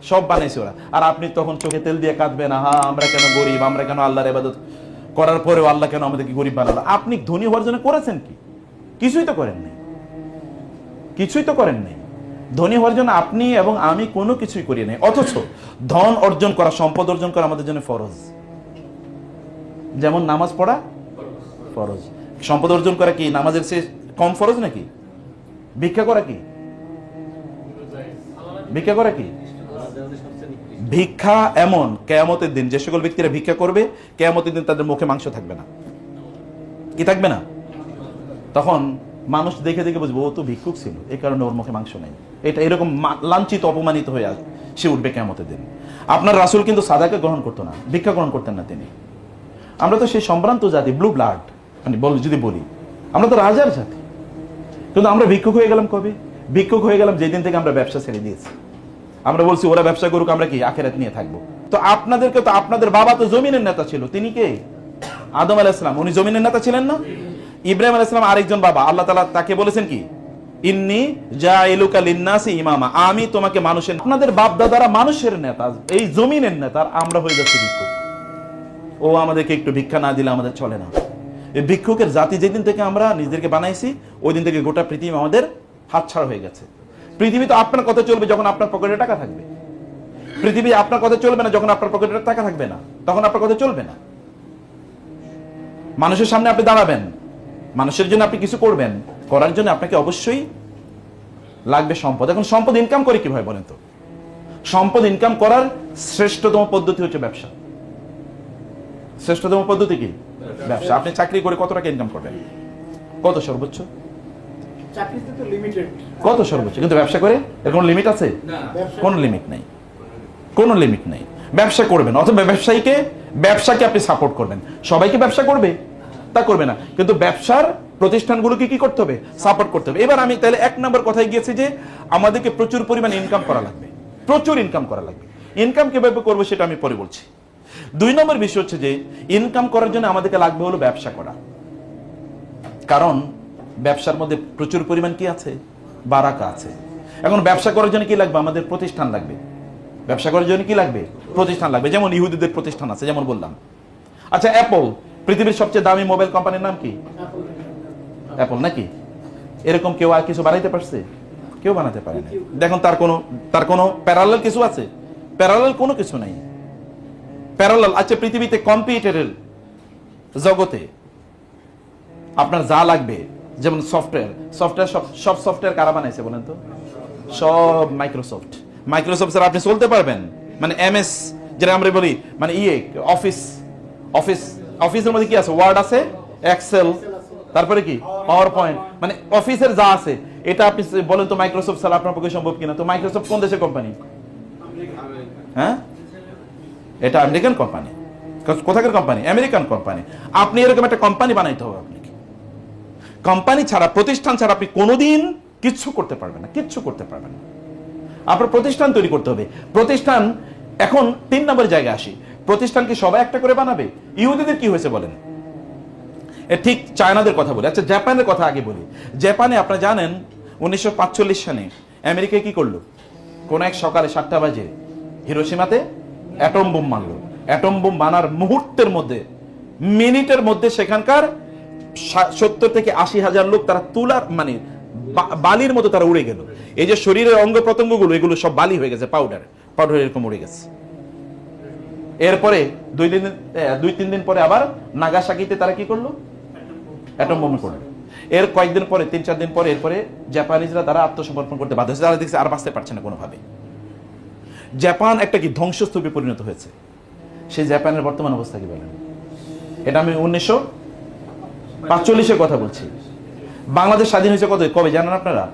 সব বানাইছে ওরা। আর আপনি তখন চোখে তেল দিয়ে কাঁদবেন, হা আমরা কেন গরিব, আমরা কেন আল্লাহর ইবাদত করার পরেও আল্লাহ কেন আমাদেরকে গরিব বানালো। আপনি ধনী হওয়ার জন্য করেছেন কি? কিছুই তো করেন নাই, কিছুই তো করেন নাই। ধনী হওয়ার জন্য আপনি এবং আমি কোনো কিছুই করি নাই। অথচ ধন অর্জন করা, সম্পদ অর্জন করা আমাদের জন্য ফরজ। যেমন নামাজ পড়া ফরজ, সম্পদ অর্জন করা কি নামাজের চেয়ে কম ফরজ নাকি? ভিক্ষা করা কি? ভিক্ষা করা কি? ভিক্ষা এমন কিয়ামতের দিন যে সকল ব্যক্তিরা ভিক্ষা করবে, কিয়ামতের দিন তাদের মুখে মাংস থাকবে না। কি থাকবে না? তখন মানুষ দেখে দেখে বুঝবে ও তো ভিক্ষুক ছিল, এই কারণে ওর মুখে মাংস নেই। এটা এরকম লাঞ্ছিত অপমানিত হয়ে সে উঠবে কিয়ামতের দিন। আপনার রাসূল কিন্তু সাদাকে গ্রহণ করতো না, ভিক্ষা গ্রহণ করতেন না তিনি। আমরা তো সেই সম্ভ্রান্ত জাতি, ব্লু ব্লাড, মানে যদি বলি আমরা তো রাজার জাতি, কিন্তু আমরা ভিক্ষুক হয়ে গেলাম কবে? ভিক্ষুক হয়ে গেলাম যেদিন থেকে আমরা ব্যবসা ছেড়ে দিয়েছি। আমরা বলছি ওরা ব্যবসা করুক, আমরা কি আখিরাত নিয়ে থাকবো। তো আপনাদেরকে তো, আপনাদের বাবা তো জমিনের নেতা ছিল, তিনি কে? আদম আলাইহিস সালাম, উনি জমিনের নেতা ছিলেন না? ইব্রাহিম আলাইহিস সালাম আরেকজন বাবা, আল্লাহ তাআলা তাকে বলেছেন কি, ইন্নী জাইলুকা লিন-নাসি ইমামা, আমি তোমাকে মানুষের, আপনাদের বাপ দাদারা মানুষের নেতা, এই জমিনের নেতা, আমরা হয়ে যাচ্ছি ভিক্ষুক। ও আমাদেরকে একটু ভিক্ষা না দিলে আমাদের চলে না। এই ভিক্ষুকের জাতি যেদিন থেকে আমরা নিজেদেরকে বানাইছি, ওই দিন থেকে গোটা পৃথিবী আমাদের হাতছাড়া হয়ে গেছে। পৃথিবী তো আপনার কথা চলবে যখন আপনার পকেটে টাকা থাকবে। পৃথিবী আপনার কথা চলবে না যখন আপনার পকেটে টাকা থাকবে না, তখন আপনার কথা চলবে না। মানুষের সামনে আপনি দাঁড়াবেন, মানুষের জন্য আপনি কিছু করবেন, করার জন্য আপনাকে অবশ্যই লাগবে সম্পদ। এখন সম্পদ ইনকাম করে কিভাবে বলেন তো? সম্পদ ইনকাম করার শ্রেষ্ঠতম পদ্ধতি হচ্ছে ব্যবসা। শ্রেষ্ঠতম পদ্ধতি কি? ব্যবসা। আপনি চাকরি করে কত টাকা ইনকাম করবেন? কত সর্বোচ্চ? চাকরিতে তো লিমিটেড। কত সর্বোচ্চ? কিন্তু ব্যবসা করে এর কোনো লিমিট আছে? কোনো লিমিট নাই, কোনো লিমিট নাই। ব্যবসা করবেন, অথবা ব্যবসাকে আপনি সাপোর্ট করবেন। সবাইকে ব্যবসা করবে তা করবে না, কিন্তু ব্যবসার প্রতিষ্ঠানগুলোকে কি করতে হবে? সাপোর্ট করতে হবে। এবার আমি তাহলে এক নম্বর কথায় গিয়েছি যে আমাদেরকে প্রচুর পরিমাণে ইনকাম করা লাগবে, প্রচুর ইনকাম করা লাগবে। ইনকাম কিভাবে করবো সেটা আমি পরে বলছি। দুই নম্বর বিষয় হচ্ছে যে ইনকাম করার জন্য আমাদেরকে লাগবে হলো ব্যবসা করা। কারণ ব্যবসার মধ্যে প্রচুর পরিমাণ কি আছে? বারাকা আছে। এখন ব্যবসা করার জন্য কি লাগবে? আমাদের প্রতিষ্ঠান লাগবে। ব্যবসা করার জন্য কি লাগবে? প্রতিষ্ঠান লাগবে। যেমন ইহুদিদের প্রতিষ্ঠান আছে, যেমন বললাম। আচ্ছা, অ্যাপল পৃথিবীর সবচেয়ে দামি মোবাইল কোম্পানির নাম কি? অ্যাপল নাকি? এরকম কেউ আর কিছু বানাইতে পারছে? কেউ বানাতে পারে না। দেখুন তার কোনো প্যারালাল কিছু আছে? প্যারালাল কোনো কিছু নাই। প্যারালাল আচ্ছা, পৃথিবীতে কম্পিউটারের জগতে আপনার যা লাগবে, যেমন সফটওয়্যার সব সফটওয়্যার কারা বানাইছে বলেন তো? সব মাইক্রোসফট স্যার আপনি চলতে পারবেন। মানে এমএস যেটা আমরা বলি, মানে অফিসের মধ্যে কি আছে? ওয়ার্ড আছে, এক্সেল, তারপরে কি পাওয়ার পয়েন্ট, মানে অফিসের যা আছে এটা আপনি বলেন তো মাইক্রোসফট ছাড়া আপনার পক্ষে সম্ভব কিনা? তো মাইক্রোসফট কোন দেশের কোম্পানি? হ্যাঁ, এটা আমেরিকান কোম্পানি। কোথাকার কোম্পানি? American company. আপনি এরকম একটা কোম্পানি বানাইতে হবে আপনাকে। কোম্পানি ছাড়া, প্রতিষ্ঠান ছাড়া আপনি কোনোদিন কিচ্ছু করতে পারবেন না, কিচ্ছু করতে পারবেন না। আপনার প্রতিষ্ঠান তৈরি করতে হবে। প্রতিষ্ঠান, এখন 3 নম্বর জায়গায় আসি। প্রতিষ্ঠান কি সবাই একটা করে বানাবে? ইহুদিদের কি হয়েছে বলেন? ঠিক চায়নাদের কথা বলি। আচ্ছা, জাপানের কথা আগে বলি। জাপানে আপনারা জানেন 1945 সালে আমেরিকায় কি করলো? কোন এক সকালে 7টা বাজে হিরোশিমাতে অ্যাটম বোম মারলো। অ্যাটম বোম বানার মুহূর্তের মধ্যে, মিনিটের মধ্যে সেখানকার 70 থেকে 80 হাজার লোক তারা তুলার মানে বালির মতো তারা উড়ে গেল। এই যে শরীরের অঙ্গ প্রত্যঙ্গগুলো, এগুলো সব বালি হয়ে গেছে, পাউডার এরকম উড়ে গেছে। এরপরে 2-3 দিন পরে আবার নাগাসাকিতে তারা কি করলো? অ্যাটম বোম করলো। এর কয়েকদিন পরে, 3-4 দিন পরে, এরপরে জাপানিজরা তারা আত্মসমর্পণ করতে বাধ্য হয়েছে। তারা দেখছে আর বাঁচতে পারছে না কোনোভাবে। জাপান একটা কি ধ্বংসস্তূপে পরিণত হয়েছে। সেই জাপানের বর্তমান অবস্থা কি বলেন? এটা আমি 1945-এর কথা বলছি। বাংলাদেশ স্বাধীন হয়েছে কবে জানেন আপনারা?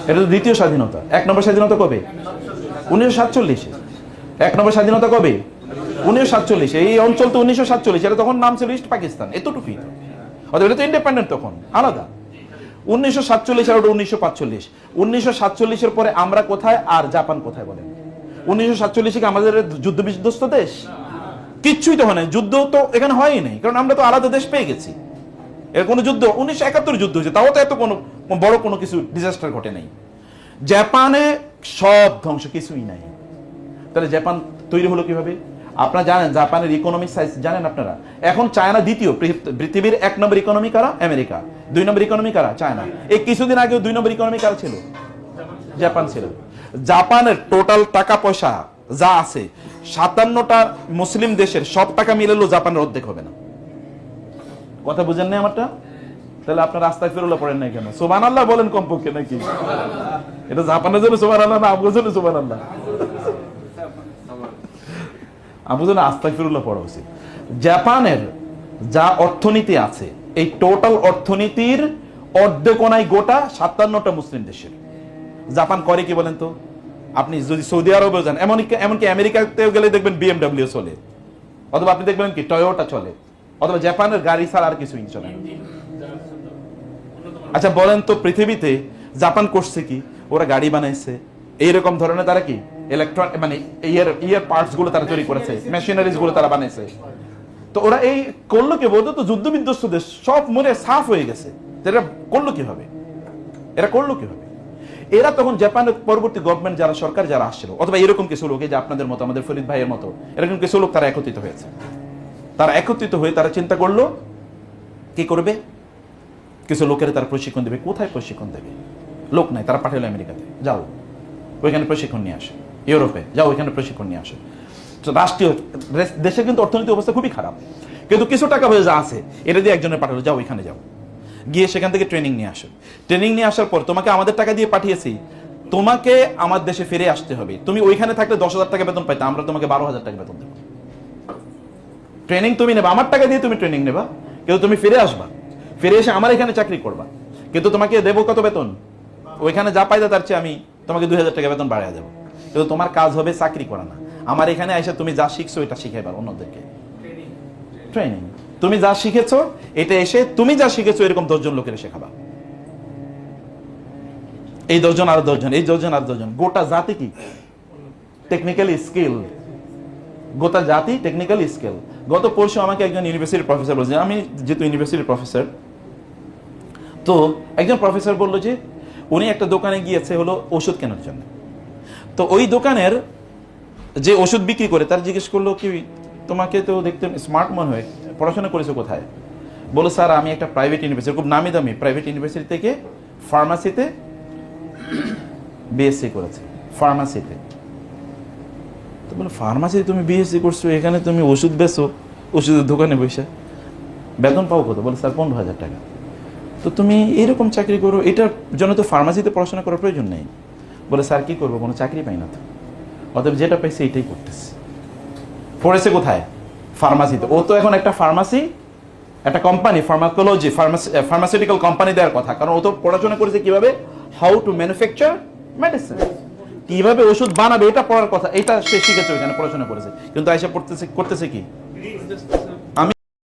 এটা তো দ্বিতীয় স্বাধীনতা। 1 নম্বর স্বাধীনতা কবে? 1947-এ। 1 নম্বর স্বাধীনতা কবে? 1947-এ। এই অঞ্চল তো 1947, এটা তখন নাম ছিল ইস্ট পাকিস্তান, এতটুকুই তো। অতএব এটা তো ইন্ডিপেন্ডেন্ট, তখন আলাদা। 1947 আর 1945। 1947-এর পরে আমরা কোথায় আর জাপান কোথায় বলেন? 1947 কি আমাদের যুদ্ধ বিধ্বস্ত দেশ? কিচ্ছুই তো হয় না, যুদ্ধ তো এখানে হয়ই নাই, কারণ আমরা তো আলাদা দেশ পেয়ে গেছি। এর কোনো যুদ্ধ 1971 যুদ্ধ হয়েছে, তাও তো এত কোনো বড় কোনো কিছু ডিজাস্টার ঘটে নাই। জাপানে সব ধ্বংস, কিছুই নাই। তাহলে জাপান তৈরি হলো কিভাবে? আপনারা জানেন জাপানের ইকোনমিক সাইজ জানেন আপনারা? এখন চায়না দ্বিতীয়, পৃথিবীর 1 নম্বর ইকোনমি কারা? আমেরিকা। 2 নম্বর ইকোনমি কারা? চায়না। এই কিছুদিন আগেও 2 নম্বর ইকোনমি কারা ছিল? জাপান ছিল। জাপানের টোটাল টাকা পয়সা যা আছে 57টা মুসলিম দেশের সব টাকা মিলালেও জাপানের অর্ধেক হবে না। কথা বুঝেন না আমারটা? তাহলে আপনার রাস্তায় ফিরুল্লাহ পড়েন নাই কেন? সুবহানাল্লাহ বলেন কমপক্ষে নাকি? এটা জাপানের জন্য সুবহানাল্লাহ না আপনার জন্য সুবহানাল্লাহ? আপনার জন্য আস্তাগফিরুল্লাহ পড়া উচিত। জাপানের যা অর্থনীতি আছে এই টোটাল অর্থনীতির অর্ধেকোনাই গোটা 57টা মুসলিম দেশের। জাপান করে কি বলেন তো? আপনি যদি সৌদি আরবেও যান, এমনকি আমেরিকাতেও গেলে দেখবেন বিএমডব্লিউ চলে, অথবা আপনি দেখবেন কি টয়োটা চলে, অথবা জাপানের গাড়ি ছাড়া আর কিছুই চলে না। আচ্ছা বলেন তো পৃথিবীতে জাপান করছে কি? ওরা গাড়ি বানাইছে, এইরকম ধরনের তারা কি ইলেকট্রন মানে ইয়ার পার্টস গুলো তারা তৈরি করেছে, মেশিনারিজ গুলো তারা বানাইছে। তো ওরা এই করলো কি? বলতো তো যুদ্ধ বিধ্বস্ত দেশ সব মরে সাফ হয়ে গেছে, এরা করলো কিভাবে? এরা করলো কিভাবে? এরা তখন জাপানের পরবর্তী গভর্নমেন্ট যারা সরকার যারা আসছিল, অথবা এরকম কিছু লোক যে আপনাদের মতো আমাদের ফরিদ ভাইয়ের মতো এরকম কিছু লোক তারা একত্রিত হয়েছে। তারা একত্রিত হয়ে তারা চিন্তা করলো কি করবে? কিছু লোকের তারা প্রশিক্ষণ দেবে। কোথায় প্রশিক্ষণ দেবে? লোক নাই, তারা পাঠালো আমেরিকাতে, যাও ওইখানে প্রশিক্ষণ নিয়ে আসে। ইউরোপে যাও, ওইখানে প্রশিক্ষণ নিয়ে আসে। রাষ্ট্রীয় দেশের কিন্তু অর্থনৈতিক অবস্থা খুবই খারাপ, কিন্তু কিছু টাকা পয়সা যা আছে এটা দিয়ে একজনের পাঠালো, যাও ওইখানে যাও, গিয়ে সেখান থেকে ট্রেনিং নিয়ে আসো। ট্রেনিং নিয়ে আসার পর তোমাকে আমাদের টাকা দিয়ে পাঠিয়েছি, তোমাকে আমার দেশে ফিরে আসতে হবে। তুমি ওইখানে থাকলে 10,000 টাকা বেতন পাইতে, আমরা তোমাকে 12,000 টাকা বেতন দেবো। ট্রেনিং তুমি নেবা, আমার টাকা দিয়ে তুমি ট্রেনিং নেবা, কিন্তু তুমি ফিরে আসবা, ফিরে এসে আমার এখানে চাকরি করবা, কিন্তু তোমাকে দেবো কত বেতন? ওইখানে যা পাইতে তার চেয়ে আমি তোমাকে 2,000 টাকা বেতন বাড়িয়ে দেবো, কিন্তু তোমার কাজ হবে চাকরি করা না, আমার এখানে এসে তুমি যা শিখছো এটা শিখাইবা অন্যদেরকে। ট্রেনিং, তুমি যা শিখেছো এটা এসে তুমি যা শিখেছো এরকম 10 জন লোকের শেখাবা। এই 10 জন আর 10 জন, এই 10 জন আর 10 জন, গোটা জাতি কি টেকনিক্যালি স্কিল, গোটা জাতি টেকনিক্যালি স্কিল। গত পরশু আমাকে একজন ইউনিভার্সিটির প্রফেসর বলছে, আমি যেহেতু ইউনিভার্সিটির প্রফেসর, তো একজন প্রফেসর বললো যে উনি একটা দোকানে গিয়েছে হলো ওষুধ কেনার জন্য। তো ওই দোকানের যে ওষুধ বিক্রি করে তার জিজ্ঞেস করলো কি তোমাকে তো দেখতে স্মার্ট মনে হয়, পড়াশোনা করেছো কোথায়? বলো স্যার আমি একটা প্রাইভেট ইউনিভার্সিটি, খুব নামি দামি প্রাইভেট ইউনিভার্সিটি থেকে ফার্মাসিতে বিএসসি করেছে, ফার্মাসিতে। তো বলো ফার্মাসিতে তুমি বিএসসি করছো, এখানে তুমি ওষুধ বেচো, ওষুধের দোকানে বসে বেতন পাও কত? বলো স্যার 15,000 টাকা। তো তুমি এরকম চাকরি করো, এটার জন্য তো ফার্মাসিতে পড়াশোনা করার প্রয়োজন নেই। বলে স্যার কি করবো, কোনো চাকরি পাই না তো, অতএব যেটা পাইছে এটাই করতেছে। পড়েছে কোথায়? ফার্মাসিতে। ও তো এখন একটা ফার্মাসি, একটা কোম্পানি, ফার্মাকোলজি ফার্মাসিউটিক্যাল কোম্পানি দেওয়ার কথা, কারণ ও তো পড়াশোনা করেছে কিভাবে হাউ টু ম্যানুফ্যাকচার মেডিসিন, কিভাবে ওষুধ বানাবে এটা পড়ার কথা, এটা সে শিখেছে, ওইখানে পড়াশোনা করেছে, কিন্তু আইসা করতেছে কি